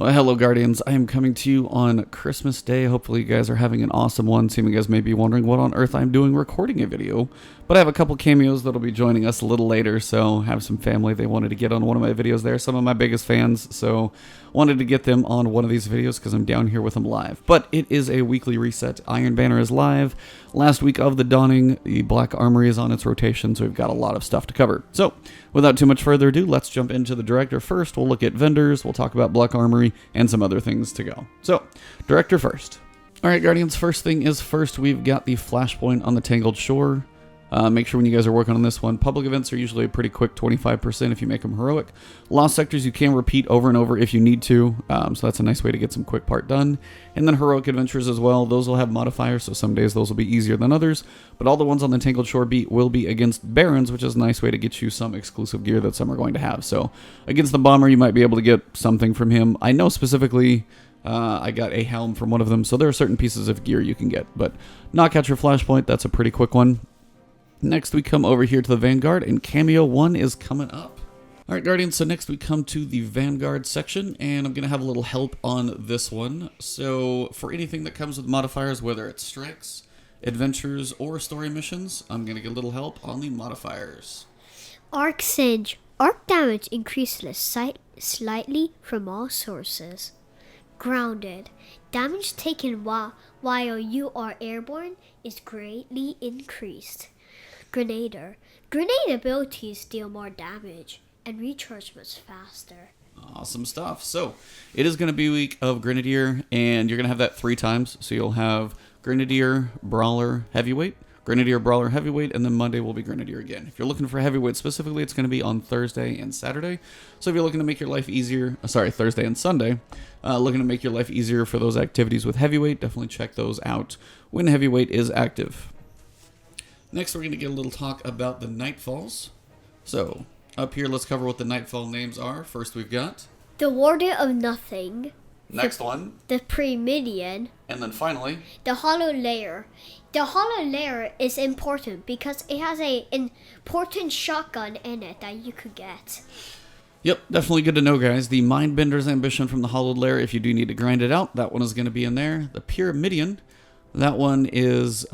Well, hello, Guardians. I am coming to you on Christmas Day. Hopefully, you guys are having an awesome one. Some of you guys may be wondering what on earth I'm doing recording a video. But I have a couple cameos that'll be joining us a little later, so I have some family they wanted to get on one of my videos there. Some of my biggest fans, so wanted to get them on one of these videos because I'm down here with them live. But it is a weekly reset. Iron Banner is live. Last week of the Dawning, the Black Armory is on its rotation, so we've got a lot of stuff to cover. So, without too much further ado, let's jump into the Director first. We'll look at vendors, we'll talk about Black Armory, and some other things to go. So, Director first. Alright, Guardians, first thing is first, we've got the Flashpoint on the Tangled Shore. Make sure when you guys are working on this one, public events are usually a pretty quick 25% if you make them heroic. Lost sectors you can repeat over and over if you need to, so that's a nice way to get some quick part done. And then heroic adventures as well, those will have modifiers, so some days those will be easier than others, but all the ones on the Tangled Shore beat will be against Barons, which is a nice way to get you some exclusive gear that some are going to have. So against the Bomber, you might be able to get something from him. I know specifically I got a helm from one of them, so there are certain pieces of gear you can get, but knock out your Flashpoint, that's a pretty quick one. Next, we come over here to the Vanguard, and Cameo 1 is coming up. Alright, Guardians, so next we come to the Vanguard section, and I'm going to have a little help on this one. So, for anything that comes with modifiers, whether it's strikes, adventures, or story missions, I'm going to get a little help on the modifiers. Arc Singe. Arc damage increases slightly from all sources. Grounded. Damage taken while you are airborne is greatly increased. Grenadier. Grenade abilities deal more damage and recharge much faster. Awesome stuff. So, it is going to be a week of Grenadier, and you're going to have that 3 times. So, you'll have Grenadier, Brawler, Heavyweight, Grenadier, Brawler, Heavyweight, and then Monday will be Grenadier again. If you're looking for Heavyweight specifically, it's going to be on Thursday and Saturday. So, if you're looking to make your life easier, Thursday and Sunday, looking to make your life easier for those activities with Heavyweight, definitely check those out when Heavyweight is active. Next, we're going to get a little talk about the Nightfalls. So, up here, let's cover what the Nightfall names are. First, we've got the Warden of Nothing. Next one. The Premidian. And then finally, the Hollow Lair. The Hollow Lair is important because it has an important shotgun in it that you could get. Yep, definitely good to know, guys. The Mindbender's Ambition from the Hollowed Lair, if you do need to grind it out, that one is going to be in there. The Pyramidian. That one is,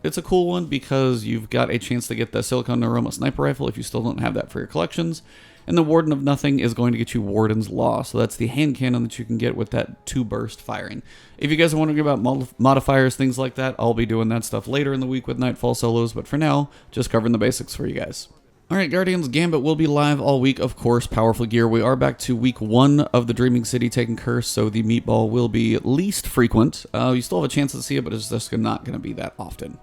it's a cool one because you've got a chance to get the Silicon Aroma Sniper Rifle if you still don't have that for your collections. And the Warden of Nothing is going to get you Warden's Law. So that's the hand cannon that you can get with that 2-burst firing. If you guys are wondering about modifiers, things like that, I'll be doing that stuff later in the week with Nightfall solos. But for now, just covering the basics for you guys. Alright, Guardians, Gambit will be live all week, of course, powerful gear. We are back to week 1 of the Dreaming City taking curse, so the meatball will be least frequent. You still have a chance to see it, but it's just not going to be that often.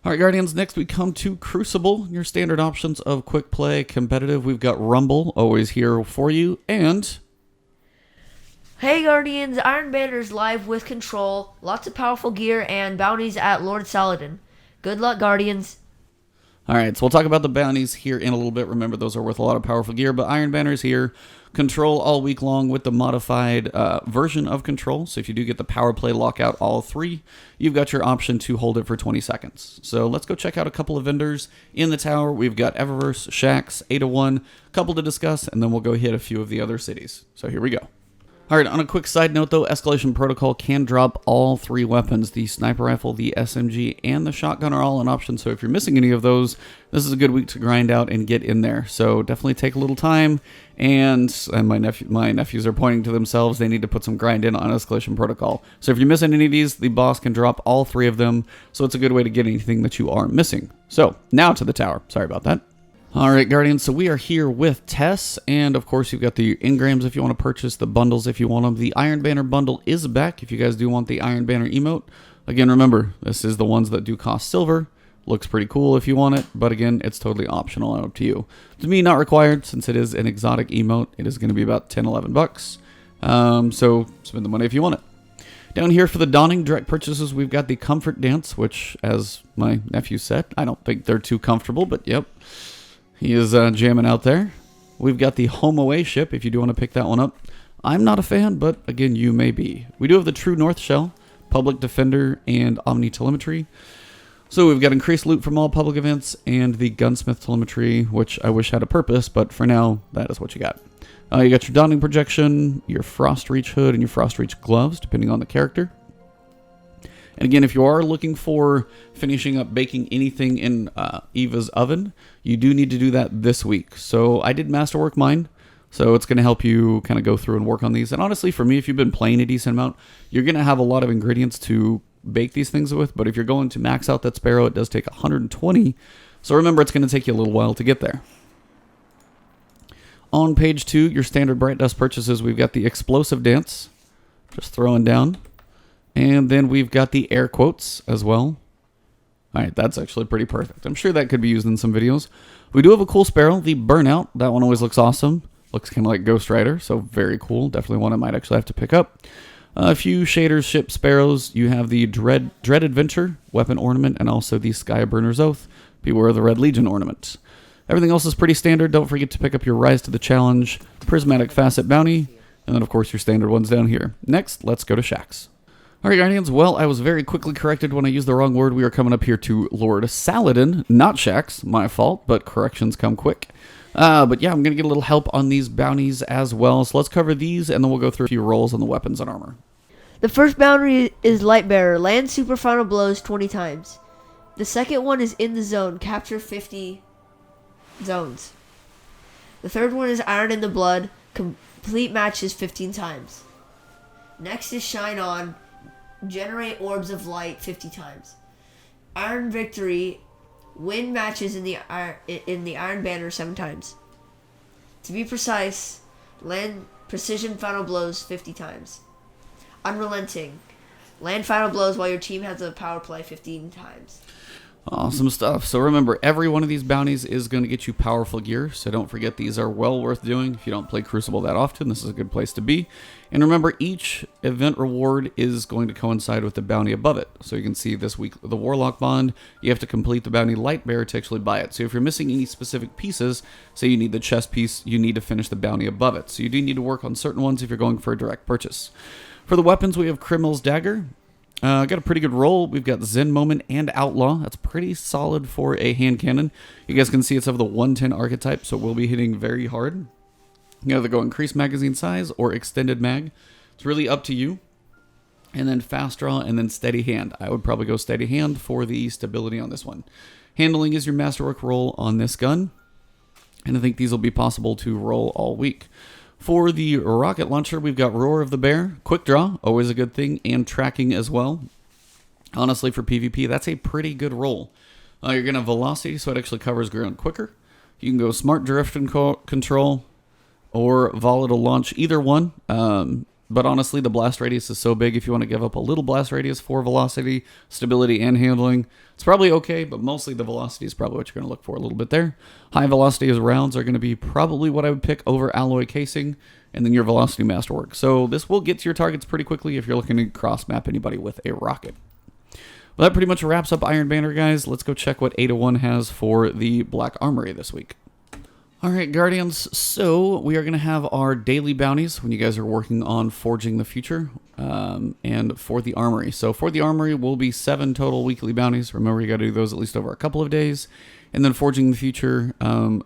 Alright, Guardians, next we come to Crucible, your standard options of quick play, competitive. We've got Rumble, always here for you, and hey, Guardians, Iron Banner's live with Control, lots of powerful gear, and bounties at Lord Saladin. Good luck, Guardians. Alright, so we'll talk about the bounties here in a little bit. Remember, those are worth a lot of powerful gear, but Iron Banner's here. Control all week long with the modified version of Control. So if you do get the power play lockout all 3, you've got your option to hold it for 20 seconds. So let's go check out a couple of vendors in the tower. We've got Eververse, Shax, 801, a couple to discuss, and then we'll go hit a few of the other cities. So here we go. Alright, on a quick side note though, Escalation Protocol can drop all 3 weapons. The Sniper Rifle, the SMG, and the Shotgun are all an option, so if you're missing any of those, this is a good week to grind out and get in there. So definitely take a little time, and my nephews are pointing to themselves, they need to put some grind in on Escalation Protocol. So if you're missing any of these, the boss can drop all 3 of them, so it's a good way to get anything that you are missing. So, now to the tower. Sorry about that. Alright, Guardians, so we are here with Tess, and of course you've got the engrams if you want to purchase, the bundles if you want them. The Iron Banner bundle is back if you guys do want the Iron Banner emote. Again, remember, this is the ones that do cost silver. Looks pretty cool if you want it, but again, it's totally optional and up to you. To me, not required, since it is an exotic emote. It is going to be about 10, 11 bucks. So spend the money if you want it. Down here for the Dawning direct purchases, we've got the Comfort Dance, which, as my nephew said, I don't think they're too comfortable, but yep. He is jamming out there. We've got the Home Away ship, if you do want to pick that one up. I'm not a fan, but again, you may be. We do have the True North shell, Public Defender, and Omni Telemetry. So we've got increased loot from all public events, and the Gunsmith Telemetry, which I wish had a purpose, but for now, that is what you got. You got your dawning projection, your frost reach hood, and your frost reach gloves, depending on the character. And again, if you are looking for finishing up baking anything in Eva's oven, you do need to do that this week. So I did masterwork mine, so it's going to help you kind of go through and work on these. And honestly, for me, if you've been playing a decent amount, you're going to have a lot of ingredients to bake these things with. But if you're going to max out that sparrow, it does take 120. So remember, it's going to take you a little while to get there. On page 2, your standard Bright Dust purchases, we've got the Explosive Dance, just throwing down. And then we've got the air quotes as well. All right, that's actually pretty perfect. I'm sure that could be used in some videos. We do have a cool sparrow, the Burnout. That one always looks awesome. Looks kind of like Ghost Rider, so very cool. Definitely one I might actually have to pick up. A few shaders, ship sparrows. You have the Dread Adventure, weapon ornament, and also the Skyburner's Oath. Beware the Red Legion ornament. Everything else is pretty standard. Don't forget to pick up your Rise to the Challenge, Prismatic Facet Bounty, and then, of course, your standard ones down here. Next, let's go to Shaxx. All right, Guardians. Well, I was very quickly corrected when I used the wrong word. We are coming up here to Lord Saladin, not Shaxx. My fault, but corrections come quick. But yeah, I'm going to get a little help on these bounties as well. So let's cover these, and then we'll go through a few rolls on the weapons and armor. The first bounty is Lightbearer. Land super final blows 20 times. The second one is In the Zone. Capture 50 zones. The third one is Iron in the Blood. Complete matches 15 times. Next is Shine On. Generate Orbs of Light 50 times. Iron Victory. Win matches in the Iron Banner 7 times. To be precise, land Precision Final Blows 50 times. Unrelenting. Land final blows while your team has a power play 15 times. Awesome stuff. So remember, every one of these bounties is going to get you powerful gear, so don't forget these are well worth doing. If you don't play Crucible that often, this is a good place to be. And remember, each event reward is going to coincide with the bounty above it. So you can see this week, the Warlock Bond, you have to complete the bounty Lightbearer to actually buy it. So if you're missing any specific pieces, say you need the chest piece, you need to finish the bounty above it. So you do need to work on certain ones if you're going for a direct purchase. For the weapons, we have Criminal's Dagger. Got a pretty good roll. We've got Zen Moment and Outlaw. That's pretty solid for a hand cannon. You guys can see it's of the 110 archetype, so it will be hitting very hard. You can either go increased magazine size or extended mag. It's really up to you. And then fast draw and then steady hand. I would probably go steady hand for the stability on this one. Handling is your masterwork roll on this gun. And I think these will be possible to roll all week. For the rocket launcher, we've got Roar of the Bear, Quick Draw, always a good thing, and Tracking as well. Honestly, for PvP, that's a pretty good roll. You're going to have Velocity, so it actually covers ground quicker. You can go Smart Drift and Control or Volatile Launch, either one. But honestly, the blast radius is so big, if you want to give up a little blast radius for velocity, stability, and handling, it's probably okay, but mostly the velocity is probably what you're going to look for a little bit there. High velocity as rounds are going to be probably what I would pick over alloy casing, and then your velocity masterwork. So this will get to your targets pretty quickly if you're looking to cross-map anybody with a rocket. Well, that pretty much wraps up Iron Banner, guys. Let's go check what Ada 1 has for the Black Armory this week. Alright, Guardians, so we are going to have our daily bounties when you guys are working on Forging the Future, and for the Armory. So for the Armory will be 7 total weekly bounties. Remember, you got to do those at least over a couple of days. And then Forging the Future,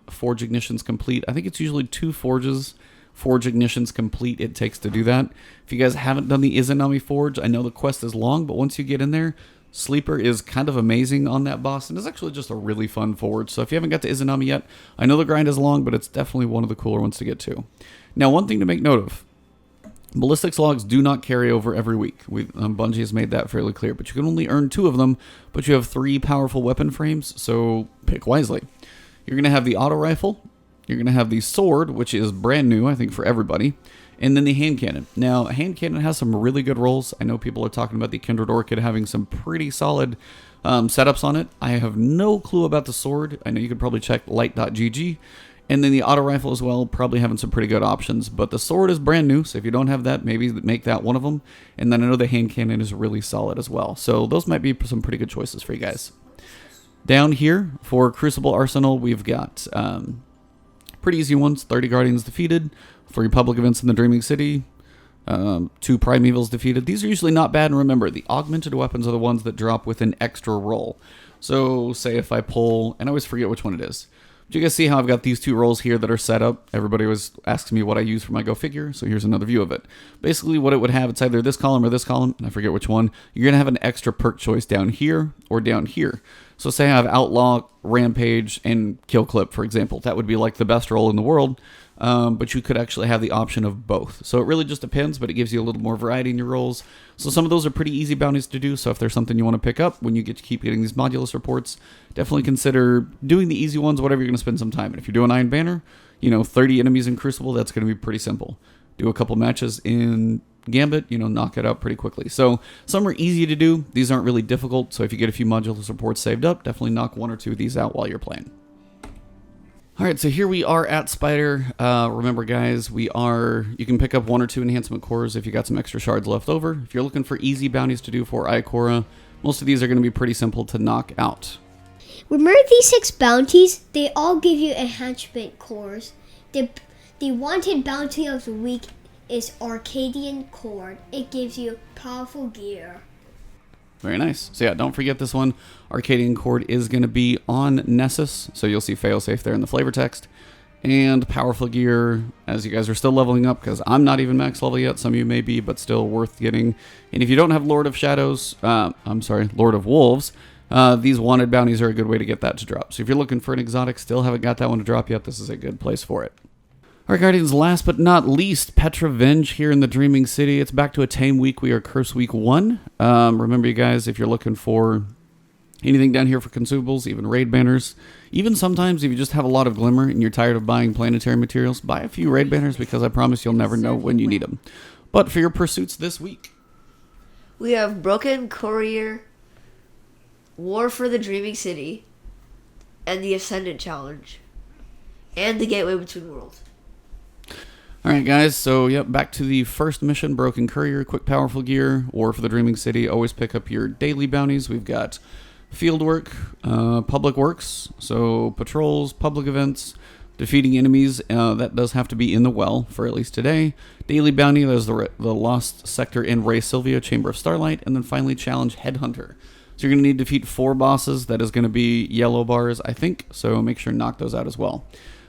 Forge Ignitions Complete. I think it's usually 2 Forges, Forge Ignitions Complete it takes to do that. If you guys haven't done the Izanami Forge, I know the quest is long, but once you get in there, Sleeper is kind of amazing on that boss, and it's actually just a really fun forge. So if you haven't got to Izanami yet, I know the grind is long, but it's definitely one of the cooler ones to get to. Now, one thing to make note of, ballistics logs do not carry over every week. Bungie has made that fairly clear, but you can only earn 2 of them, but you have 3 powerful weapon frames, so pick wisely. You're going to have the auto rifle, you're going to have the sword, which is brand new, I think, for everybody, and then the hand cannon. Now, a hand cannon has some really good rolls. I know people are talking about the Kindred Orchid having some pretty solid setups on it. I have no clue about the sword. I know you could probably check light.gg. And then the auto rifle as well, probably having some pretty good options. But the sword is brand new, so if you don't have that, maybe make that one of them. And then I know the hand cannon is really solid as well. So those might be some pretty good choices for you guys. Down here, for Crucible Arsenal, we've got pretty easy ones. 30 Guardians defeated. 3 public events in the Dreaming City, 2 Primevals defeated. These are usually not bad, and remember, the augmented weapons are the ones that drop with an extra roll. So, say if I pull, and I always forget which one it is, But you guys see how I've got these 2 roles here that are set up? Everybody always asks me what I use for my Go Figure, so here's another view of it. Basically, what it would have, it's either this column or this column, and I forget which one. You're going to have an extra perk choice down here or down here. So say I have Outlaw, Rampage, and Kill Clip, for example. That would be like the best role in the world, but you could actually have the option of both. So it really just depends, but it gives you a little more variety in your roles. So some of those are pretty easy bounties to do, so if there's something you want to pick up when you get to keep getting these modulus reports, definitely consider doing the easy ones, whatever you're going to spend some time in. If you're doing Iron Banner, 30 enemies in Crucible, that's going to be pretty simple. Do a couple matches in Gambit, knock it out pretty quickly. So some are easy to do. These aren't really difficult. So if you get a few modulus reports saved up, definitely knock 1 or 2 of these out while you're playing. All right, so here we are at Spider. Remember, guys, you can pick up 1 or 2 enhancement cores if you got some extra shards left over. If you're looking for easy bounties to do for Ikora, most of these are going to be pretty simple to knock out. Remember these 6 bounties? They all give you enhancement cores. The wanted bounty of the week is Arcadian Cord. It gives you powerful gear. Very nice. So yeah, don't forget this one. Arcadian Cord is going to be on Nessus, so you'll see failsafe there in the flavor text. And powerful gear, as you guys are still leveling up, because I'm not even max level yet. Some of you may be, but still worth getting. And if you don't have Lord of Wolves, these wanted bounties are a good way to get that to drop. So if you're looking for an exotic, still haven't got that one to drop yet, this is a good place for it. All right, Guardians, last but not least, Petra Venge here in the Dreaming City. It's back to a tame week. We are Curse Week 1. Remember, you guys, if you're looking for anything down here for consumables, even raid banners, even sometimes if you just have a lot of glimmer and you're tired of buying planetary materials, buy a few raid banners because I promise you'll never know when you need them. But for your pursuits this week, we have Broken Courier, War for the Dreaming City, and the Ascendant Challenge, and the Gateway Between Worlds. Alright guys, so yep, back to the first mission, Broken Courier, Quick Powerful Gear, War for the Dreaming City. Always pick up your daily bounties. We've got field work, public works, so patrols, public events, defeating enemies. That does have to be in the well for at least today. Daily bounty, there's the Lost Sector in Ray Sylvia, Chamber of Starlight, and then finally Challenge Headhunter. So you're going to need to defeat 4 bosses. That is going to be yellow bars, I think, so make sure to knock those out as well.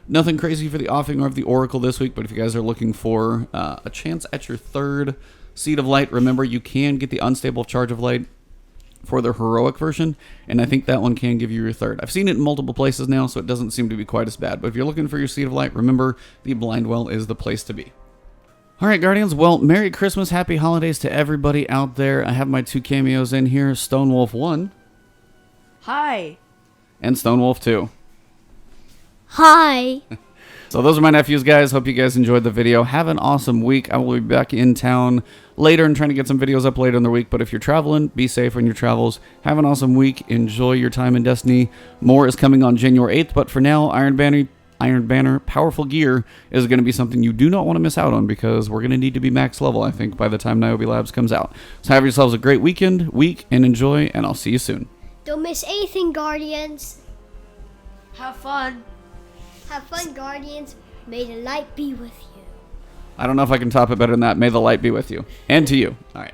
Nothing crazy for the offing or of the Oracle this week, but if you guys are looking for a chance at your 3rd Seed of Light, remember you can get the Unstable Charge of Light for their heroic version, and I think that one can give you your 3rd. I've seen it in multiple places now, so it doesn't seem to be quite as bad, but if you're looking for your Seed of Light, remember the Blind Well is the place to be. All right, Guardians, well, Merry Christmas, Happy Holidays to everybody out there. I have my 2 cameos in here, Stonewolf 1. Hi. And Stonewolf 2. Hi. So those are my nephews, guys. Hope you guys enjoyed the video. Have an awesome week. I will be back in town later and trying to get some videos up later in the week. But if you're traveling, be safe on your travels. Have an awesome week. Enjoy your time in Destiny. More is coming on January 8th. But for now, Iron Banner Powerful Gear is going to be something you do not want to miss out on because we're going to need to be max level, I think, by the time Niobe Labs comes out. So have yourselves a great week, and enjoy, and I'll see you soon. Don't miss anything, Guardians. Have fun. Have fun, Guardians. May the light be with you. I don't know if I can top it better than that. May the light be with you. And to you. All right.